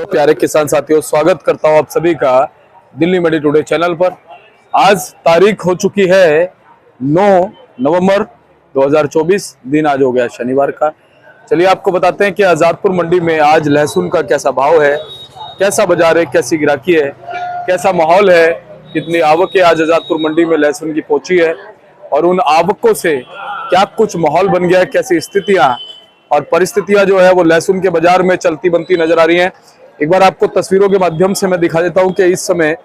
तो प्यारे किसान साथियों, स्वागत करता हूं आप सभी का दिल्ली मंडी टुडे चैनल पर। आज तारीख हो चुकी है 9 नवंबर 2024। दिन आज हो गया शनिवार का। चलिए आपको बताते हैं कि आजादपुर मंडी में आज लहसुन का कैसा भाव है, कैसा बाजार है, कैसी गिराकी है, कैसा माहौल है, कितनी आवक है आज आजादपुर मंडी में लहसुन की पहुंची है और उन आवकों से क्या कुछ माहौल बन गया है, कैसी स्थितियां और परिस्थितियां जो है वो लहसुन के बाजार में चलती बनती नजर आ रही हैं। एक बार आपको तस्वीरों के माध्यम से मैं दिखा देता हूं कि इस समय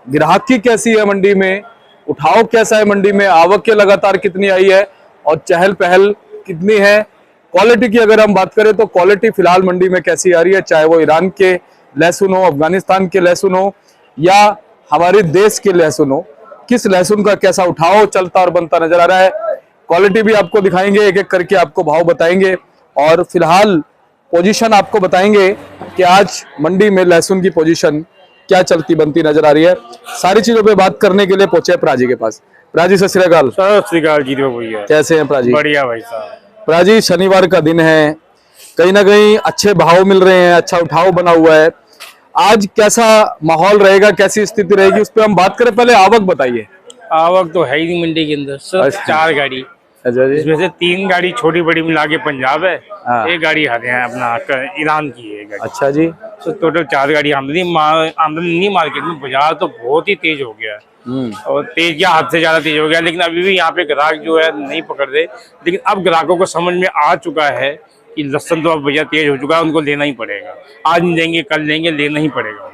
ग्राहकी कैसी है मंडी में, उठाव कैसा है मंडी में, आवक के लगातार कितनी आई है और चहल पहल कितनी है। क्वालिटी की अगर हम बात करें तो क्वालिटी फिलहाल मंडी में कैसी आ रही है, चाहे वो ईरान के लहसुन हो, अफगानिस्तान के लहसुन हो या हमारे देश के लहसुन हो, किस लहसुन का कैसा उठाव चलता और बनता नजर आ रहा है। क्वालिटी भी आपको दिखाएंगे, एक एक करके आपको भाव बताएंगे और फिलहाल पोजीशन आपको बताएंगे कि आज मंडी में लहसुन की पोजीशन क्या चलती बनती नजर आ रही है। सारी चीजों पे बात करने के लिए पहुंचे प्राजी के पास। प्राजी सत श्री अकाल। सत श्री अकाल जी, भैया कैसे हैं प्राजी? बढ़िया भाई साहब। प्राजी, शनिवार का दिन है, कहीं ना कहीं अच्छे भाव मिल रहे हैं, अच्छा उठाव बना हुआ है। आज कैसा माहौल रहेगा, कैसी स्थिति रहेगी, उस पर हम बात करें। पहले आवक बताइए। आवक तो है ही नहीं मंडी के अंदर, सिर्फ 4 गाड़ी, इसमें से 3 गाड़ी छोटी बड़ी मिला के पंजाब है, एक गाड़ी हरियाणा अपना ईरान की है गाड़ी। अच्छा जी। तो टोटल 4 गाड़ी आमदनी नहीं। मार्केट में बाजार तो बहुत ही तेज हो गया है और तेज क्या हद से ज्यादा तेज हो गया, लेकिन अभी भी यहाँ पे ग्राहक जो है नहीं पकड़ रहे। लेकिन अब ग्राहकों को समझ में आ चुका है कि लहसुन तो अब भैया तेज हो चुका है, उनको लेना ही पड़ेगा। आज नहीं लेंगे कल लेंगे, लेना ही पड़ेगा।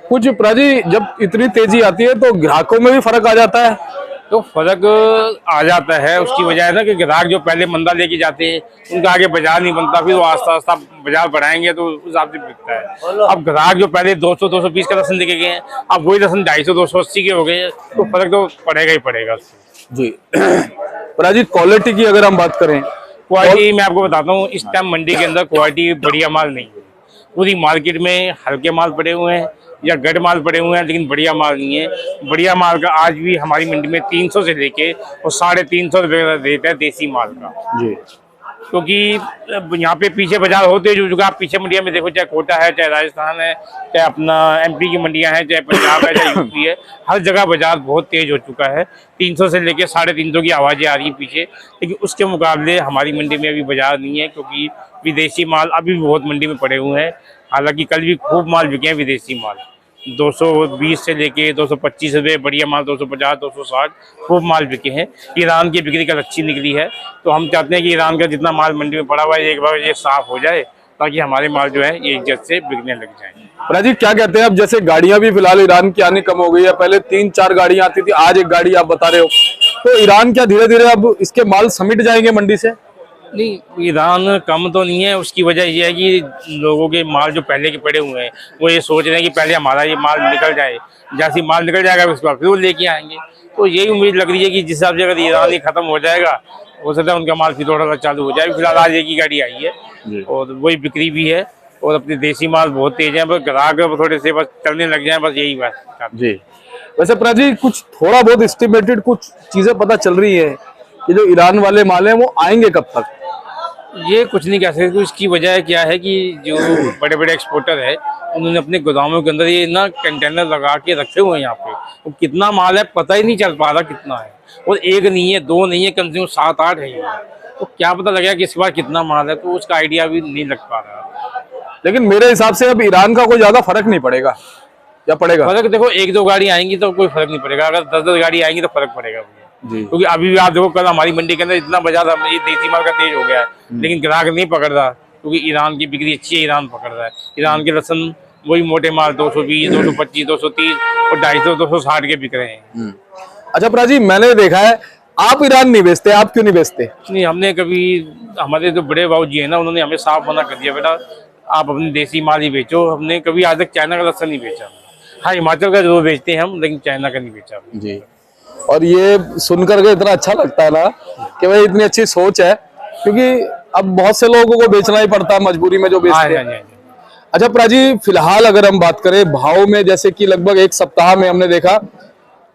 कुछ प्राजी, जब इतनी तेजी आती है तो ग्राहकों में भी फर्क आ जाता है। तो फर्क आ जाता है, उसकी वजह है ना कि ग्राहक जो पहले मंदा लेके जाते हैं उनका आगे बाजार नहीं बनता, फिर वो आस्ता आस्ता बाजार बढ़ाएंगे तो उस हिसाब से बिकता है। अब ग्राहक जो पहले 200-220 का लहसुन लेके गए हैं, अब वही लहसुन 250-280 के हो गए हैं, तो फर्क तो पड़ेगा ही पड़ेगा जी। प्राजी, क्वालिटी की अगर हम बात करें, क्वालिटी मैं आपको बताता हूँ, इस टाइम मंडी के अंदर क्वालिटी बढ़िया माल नहीं है। पूरी मार्केट में हल्के माल पड़े हुए हैं या गढ़ माल पड़े हुए हैं, लेकिन बढ़िया माल नहीं है। बढ़िया माल का आज भी हमारी मंडी में 300 से लेके और 350 रुपए का रेट है देसी माल का जी। क्योंकि यहाँ पे पीछे बाजार होते जो जुगा, आप पीछे मंडिया में देखो, चाहे कोटा है, चाहे राजस्थान है, चाहे अपना MP की मंडियां हैं, चाहे पंजाब है, चाहे UP है, हर जगह बाजार बहुत तेज हो चुका है। 300 से लेके 350 की आवाजें आ रही हैं पीछे, लेकिन उसके मुकाबले हमारी मंडी में अभी बाजार नहीं है, क्योंकि विदेशी माल अभी भी बहुत मंडी में पड़े हुए हैं। हालांकि कल भी खूब माल बिके हैं विदेशी माल, 220 से लेके 225 रुपये, बढ़िया माल 250, 260 खूब माल बिके हैं। ईरान की बिक्री कल अच्छी निकली है, तो हम चाहते हैं कि ईरान का जितना माल मंडी में पड़ा हुआ है एक बार ये साफ हो जाए, ताकि हमारे माल जो है एक जगह से बिकने लग जाए। प्राजी, क्या कहते हैं, अब जैसे गाड़ियां भी फिलहाल ईरान की आनी कम हो गई है, पहले 3-4 गाड़ियां आती थी, आज एक गाड़ी आप बता रहे हो, तो ईरान क्या धीरे धीरे अब इसके माल समिट जाएंगे मंडी से? नहीं, ईरान कम तो नहीं है। उसकी वजह यह है कि लोगों के माल जो पहले के पड़े हुए हैं वो ये सोच रहे हैं कि पहले हमारा ये माल निकल जाए, जैसे माल निकल जाएगा उसके बाद फिर वो लेके आएंगे। तो यही उम्मीद लग रही है कि जिस हिसाब से अगर ईरान ही खत्म हो जाएगा, हो सकता है उनका माल फिर थोड़ा सा चालू हो जाए। फिलहाल आज एक ही गाड़ी आई है और वही बिक्री भी है, और अपने देसी माल बहुत तेज है, बस ग्राहक थोड़े से बस चलने लग जाए, बस यही बात जी। वैसे प्राजी, कुछ थोड़ा बहुत एस्टिमेटेड कुछ चीजें पता चल रही है कि जो ईरान वाले माल हैं वो आएंगे कब तक? ये कुछ नहीं कह सकते। इसकी वजह क्या है कि जो बड़े बड़े एक्सपोर्टर है उन्होंने अपने गोदामों के अंदर ये ना कंटेनर लगा के रखे हुए हैं यहाँ पे, तो कितना माल है पता ही नहीं चल पा रहा कितना है, और एक नहीं है, 2 नहीं है, कम से कम 7-8 है यहाँ। तो क्या पता लगेगा कि इस बार कितना माल है, तो उसका आइडिया भी नहीं लग पा रहा। लेकिन मेरे हिसाब से अब ईरान का कोई ज्यादा फर्क नहीं पड़ेगा, या पड़ेगा? फर्क देखो, 1-2 गाड़ी आएंगी तो कोई फर्क नहीं पड़ेगा, अगर 10-10 गाड़ी आएंगी तो फर्क पड़ेगा जी। क्योंकि अभी भी आप देखो, कल हमारी मंडी के अंदर इतना बाजार ये देसी माल का तेज हो गया है, लेकिन ग्राहक नहीं पकड़ रहा, क्योंकि ईरान की बिक्री अच्छी है, ईरान पकड़ रहा है। ईरान के लहसुन वही मोटे माल 220, 225, 230 और 250, 260 के बिक रहे हैं। अच्छा प्राजी, मैंने देखा है आप ईरान नहीं बेचते, आप क्यों नहीं बेचते? नहीं, हमने कभी, हमारे जो बड़े बाबू जी है ना, उन्होंने हमें साफ मना कर दिया, बेटा आप अपने देसी माल ही बेचो। हमने कभी आज तक चाइना का लहसुन नहीं बेचा। हाँ, हिमाचल का जरूर बेचते हैं हम, लेकिन चाइना का नहीं बेचा जी। और ये सुनकर के इतना अच्छा लगता है ना कि भाई इतनी अच्छी सोच है, क्योंकि अब बहुत से लोगों को बेचना ही पड़ता है मजबूरी में जो बेचते हैं। अच्छा प्राजी, फिलहाल अगर हम बात करें भाव में, जैसे कि लगभग एक सप्ताह में हमने देखा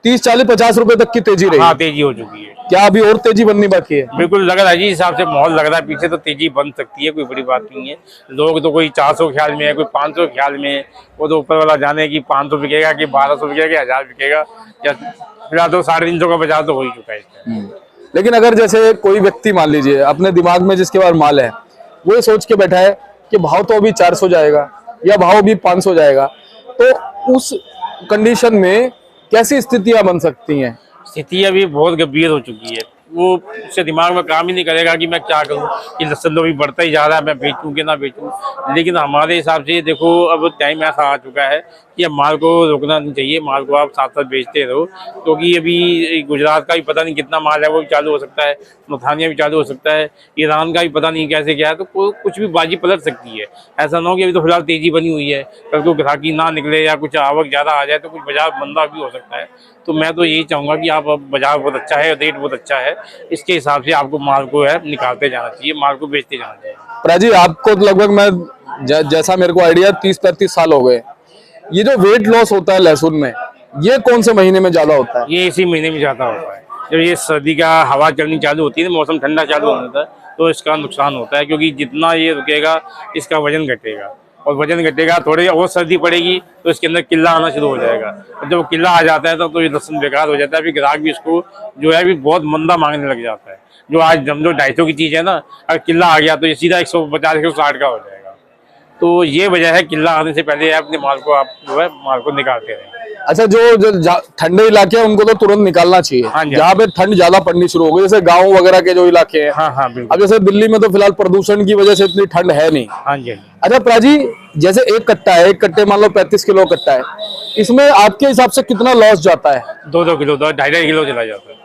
30, 40, 50 रुपए तक की तेजी रही। हाँ, तेजी हो चुकी है। क्या अभी और तेजी बननी बाकी है? बिल्कुल लग रहा है जी, हिसाब से माहौल लग रहा है पीछे, तो तेजी बन सकती है, कोई बड़ी बात नहीं है। लोग तो कोई 400 ख्याल में है, कोई 500 ख्याल में है, वो तो ऊपर वाला जाने कि 500 बिकेगा कि 1200 बिकेगा कि 1000 बिकेगा, या फिलहाल तो 350 का बाजार तो हो ही चुका है इसमें। लेकिन अगर जैसे कोई व्यक्ति मान लीजिए अपने दिमाग में जिसके पास माल है, वो ये सोच के बैठा है कि भाव तो अभी 400 जाएगा या भाव अभी 500 जाएगा, तो उस कंडीशन में कैसी स्थितियां बन सकती हैं? स्थिति अभी बहुत गंभीर हो चुकी है। वो उससे दिमाग में काम ही नहीं करेगा कि मैं क्या करूं, कि लहसुन तो भी बढ़ता ही जा रहा है, मैं बेचूं कि ना बेचूं। लेकिन हमारे हिसाब से देखो, अब टाइम ऐसा आ चुका है कि अब माल को रोकना नहीं चाहिए, माल को आप साथ साथ बेचते रहो, क्योंकि अभी गुजरात का भी पता नहीं कितना माल है, वो भी चालू हो सकता है, मथानिया भी चालू हो सकता है, ईरान का भी पता नहीं कैसे क्या है, तो कुछ भी बाजी पलट सकती है। ऐसा ना हो कि अभी तो फिलहाल तेजी बनी हुई है, कल को ग्राहकी ना निकले या कुछ आवक ज़्यादा आ जाए तो कुछ बाजार मंदा भी हो सकता है। तो मैं तो यही चाहूँगा कि आप, अब बाजार बहुत अच्छा है, रेट बहुत अच्छा है, इसके हिसाब से आपको माल को है निकालते जाना चाहिए, माल को बेचते जाना चाहिए। प्राजी, आपको लगभग मैं जैसा मेरे को आइडिया 30-35 साल हो गए, ये जो वेट लॉस होता है लहसुन में, ये कौन से महीने में ज्यादा होता है? ये इसी महीने में ज़्यादा होता है, जब ये सर्दी का हवा चलनी चालू होती है ना, मौसम ठंडा चालू होता है, तो इसका नुकसान होता है, क्योंकि जितना ये रुकेगा इसका वजन घटेगा, और वजन घटेगा, थोड़ी और सर्दी पड़ेगी तो इसके अंदर किल्ला आना शुरू हो जाएगा, और जब किल्ला आ जाता है तो ये लहसुन बेकार हो जाता है। अभी ग्राहक भी इसको जो है अभी बहुत मंदा मांगने लग जाता है। जो आज जो 250 की चीज़ है ना, अगर किल्ला आ गया तो ये सीधा 150-160 का हो जाएगा। तो ये वजह है, किल्ला आने से पहले अपने माल को आप जो है माल को निकालते रहें। अच्छा, जो ठंडे इलाके हैं उनको तो तुरंत निकालना चाहिए। हाँ जी। जहाँ पे ठंड ज्यादा पड़नी शुरू हो गई, जैसे गाँव वगैरह के जो इलाके हैं। हाँ हाँ बिल्कुल। अब जैसे दिल्ली में तो फिलहाल प्रदूषण की वजह से इतनी ठंड है नहीं। हाँ जी। अच्छा प्राजी, जैसे एक कट्टा है, एक कट्टे मान लो 35 किलो कट्टा है, इसमें आपके हिसाब से कितना लॉस जाता है? 2-2 किलो, 2-2.5 किलो चला जाता है।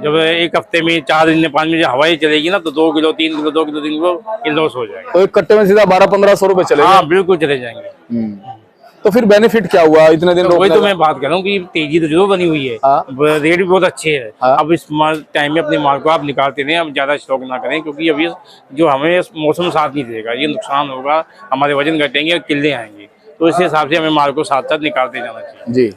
जब एक हफ्ते में 4 दिन में 5 दिन हवाई चलेगी ना, तो 2 किलो 3 किलो 2 किलो 3 किलो ये लॉस हो जाएगा। तो एक कट्टे में सीधा 1200-1500 रुपए चलेगा। हाँ बिल्कुल चले जाएंगे। तो फिर बेनिफिट क्या हुआ इतने दिन तो वही रोकने तो का? मैं बात कर रहा हूँ कि तेजी तो जरूर बनी हुई है, हाँ। रेट भी बहुत अच्छे है। हाँ। अब इस टाइम में अपने माल को आप निकालते रहें, अब ज्यादा स्टॉक ना करें, क्योंकि अभी जो हमें मौसम साथ नहीं देगा, ये नुकसान होगा, हमारे वजन घटेंगे और किल्ले आएंगे, तो इस हिसाब से हमें माल को साथ साथ निकालते जाना चाहिए। जी।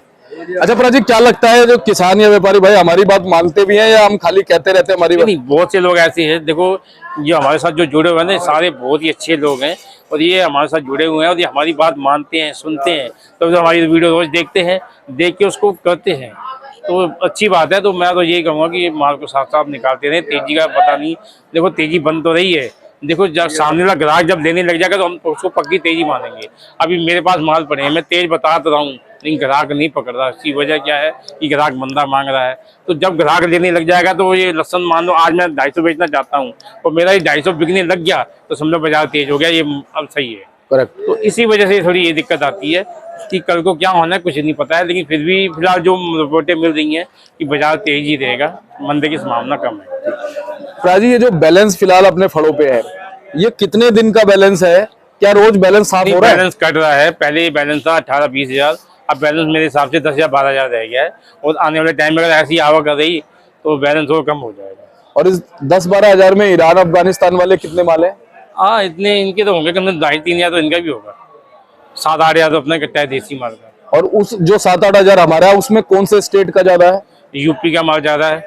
अच्छा प्राजी, क्या लगता है जो किसान या व्यापारी भाई हमारी बात मानते भी हैं या हम खाली कहते रहते हैं हमारी बात? नहीं, बहुत से लोग ऐसे हैं, देखो जो हमारे साथ जो जुड़े हुए हैं ना, सारे बहुत ही अच्छे लोग हैं, और ये हमारे साथ जुड़े हुए हैं और ये हमारी बात मानते हैं, सुनते हैं, तो हमारी वीडियो रोज देखते हैं, देख के उसको करते हैं, तो अच्छी बात है। तो मैं तो यही कहूँगा कि माल को साथ साथ निकालते रहें, तेजी का पता नहीं, देखो तेजी बन तो रही है, देखो जब सामने वाला ग्राहक जब लेने लग जाएगा तो हम उसको पक्की तेजी मानेंगे। अभी मेरे पास माल पड़े हैं, मैं तेज बता तो रहा हूँ, लेकिन ग्राहक नहीं पकड़ रहा। इसकी वजह क्या है कि ग्राहक मंदा मांग रहा है, तो जब ग्राहक लेने लग जाएगा तो ये लहसुन मान लो आज मैं 250 बेचना चाहता हूँ, तो मेरा ये 250 बिकने लग गया तो समझो बाजार तेज हो गया, ये अब सही है। करेक्ट। तो इसी वजह से थोड़ी ये दिक्कत आती है कि कल को क्या होना है कुछ नहीं पता है, लेकिन फिर भी फिलहाल जो रिपोर्टें मिल रही हैं कि बाजार तेज ही रहेगा, मंदे की संभावना कम है। प्राजी, ये जो बैलेंस फिलहाल अपने फड़ों पे है, ये कितने दिन का बैलेंस है? क्या रोज बैलेंस साफ हो रहा है? बैलेंस कट रहा है, पहले बैलेंस था 18-20 हजार, अब बैलेंस मेरे हिसाब से 10 या 12 हजार रह गया है, और आने वाले टाइम में अगर ऐसी आवक कर रही तो बैलेंस और कम हो जाएगा। और इस 10-12 हजार में ईरान अफगानिस्तान वाले कितने माल है? हाँ इतने इनके तो होंगे, कम से कम 2.5-3 हजार तो इनका भी होगा, 7-8 हजार तो अपना कट्टा है देसी माल का। और उस जो 7-8 हजार हमारा है, उसमें कौन से स्टेट का ज्यादा है? यूपी का माल ज्यादा है,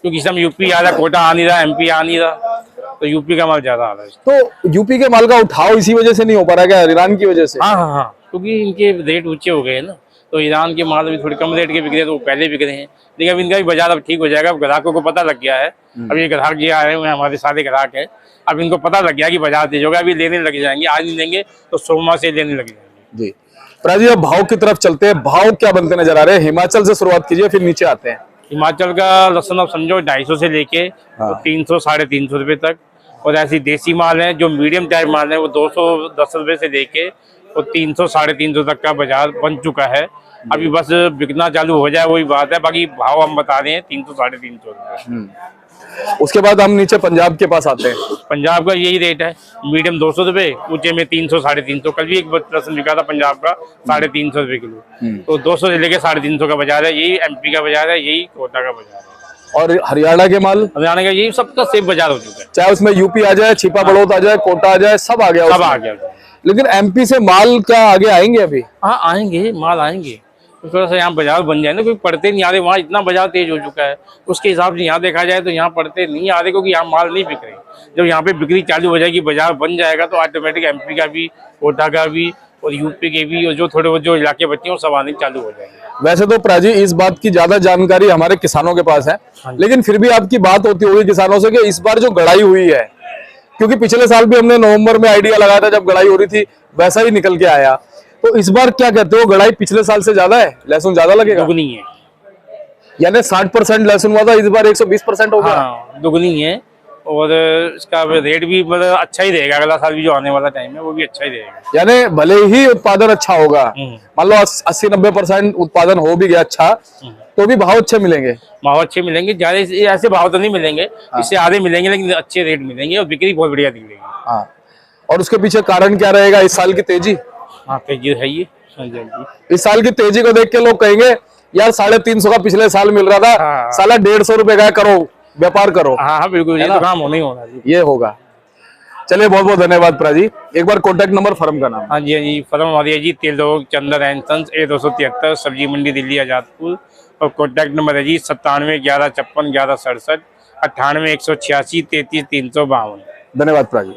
क्योंकि इस समय यूपी आ रहा है, कोटा आ नहीं रहा, एमपी आ नहीं रहा, तो यूपी का माल ज्यादा आ रहा है। तो यूपी के माल का उठाव इसी वजह से नहीं हो पा रहा क्या, ईरान की वजह से? हाँ हाँ हाँ, क्योंकि इनके रेट ऊंचे हो गए हैं ना, तो ईरान के माल अभी थोड़े कम रेट के बिक रहे हैं, तो वो पहले बिक रहे हैं, लेकिन अब इनका भी बाजार अब ठीक हो जाएगा। अब ग्राहकों को पता लग गया है, अब ये ग्राहक ये आए हुए हैं, हमारे सारे ग्राहक हैं, अब इनको पता लग गया कि बाजार तेज होगा, अभी लेने लग जाएंगे, आज नहीं लेंगे तो सोमवार से लेने लग जाएंगे। जी। प्राजी, अब भाव की तरफ चलते हैं, भाव क्या बनते नजर आ रहे हैं? हिमाचल से शुरुआत कीजिए, फिर नीचे आते हैं। हिमाचल का लहसुन अब समझो 250 से लेके 300-350 रुपए तक, और ऐसी देसी माल है जो मीडियम टाइप माल है वो 210 रुपए से लेके और 300-350 तक का बाजार बन चुका है। अभी बस बिकना चालू हो जाए वही बात है, बाकी भाव हम बता रहे हैं 300-350 रुपए। उसके बाद हम नीचे पंजाब के पास आते हैं। पंजाब का यही रेट है, मीडियम 200 रुपए, ऊंचे में 300-350। कल भी एक लहसुन बिका था पंजाब का 350 रुपए किलो, तो 200 से लेके 350 का बाजार है। यही एमपी का बाजार है, यही कोटा का बाजार है। और हरियाणा के माल? हरियाणा का यही सबका सेम बाजार हो चुका है, चाहे उसमें यूपी आ जाए, छिपा बड़ौत आ जाए, कोटा आ जाए, सब आ गया सब उसमें। आ गया। लेकिन एमपी से माल क्या आगे आएंगे अभी? हाँ आएंगे, माल आएंगे, तो थोड़ा सा यहाँ बाजार बन जाए ना, क्योंकि पढ़ते नहीं आ रहे, वहाँ इतना बाजार तेज हो चुका है, उसके हिसाब से यहाँ देखा जाए तो यहाँ पढ़ते नहीं आ रहे, क्योंकि यहाँ माल नहीं बिक रहे। जब यहाँ पे बिक्री चालू हो जाएगी, बाजार बन जाएगा, तो ऑटोमेटिक एमपी का भी, कोटा का भी और यूपी के भी, और जो थोड़े बहुत जो इलाके बच्चे हैं वो सब आने चालू हो जाएंगे। वैसे तो प्राजी इस बात की ज्यादा जानकारी हमारे किसानों के पास है, लेकिन फिर भी आपकी बात होती होगी किसानों से कि इस बार जो गड़ाई हुई है, क्योंकि पिछले साल भी हमने नवंबर में आइडिया लगाया था जब गड़ाई हो रही थी, वैसा ही निकल के आया, तो इस बार क्या कहते हो, गड़ाई पिछले साल से ज्यादा है, लहसुन ज्यादा लगेगा? दुगनी है, यानी 60% लहसुन हुआ था, इस बार 120% हो गया। हाँ दुगनी है, और इसका रेट भी मतलब अच्छा ही रहेगा, अगला साल भी जो आने वाला टाइम है वो भी अच्छा ही रहेगा। यानी भले ही उत्पादन अच्छा होगा, मान लो 80-90% उत्पादन हो भी गया अच्छा, तो भी भाव अच्छे मिलेंगे। भाव अच्छे मिलेंगे, ज्यादा ऐसे भाव तो नहीं मिलेंगे, इससे आधे मिलेंगे, लेकिन अच्छे रेट मिलेंगे और बिक्री बहुत बढ़िया दिखेगी। हाँ, और उसके पीछे कारण क्या रहेगा, इस साल की तेजी? हाँ तेजी है ये, हाँ जी। इस साल की तेजी को देख के लोग कहेंगे यार 350 का पिछले साल मिल रहा था, हाँ। साला 150 रुपए का करो, व्यापार करो। हाँ हाँ बिल्कुल, ये तो काम होना ही होना जी। ये होगा। चलिए बहुत बहुत धन्यवाद प्राजी। एक बार कॉन्टेक्ट नंबर, फर्म का नाम। हाँ जी, फर्म हमारी है जी Tilok Chander and sons, A273, सब्जी मंडी दिल्ली आजादपुर, और कॉन्टैक्ट नंबर है जी 97 11 56 11 67, 98 186 33 352। धन्यवाद प्राजी।